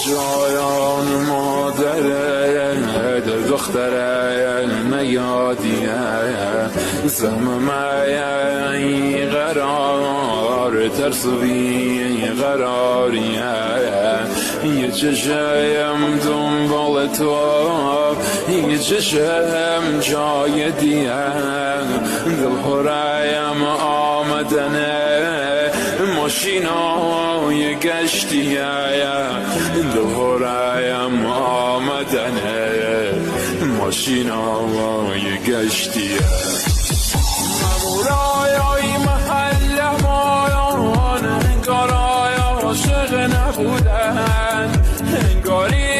جایان مادره دختره نیادیه زممه قرار ترسوی قراریه یه چشم دنبال تو یه چشم جای دیه دل هرایم آمدنه ماشینای گشتیه دل هرایم آمدنه ماشینای گشتیه مامورای محل مایان انگار عاشق نبودن انگاری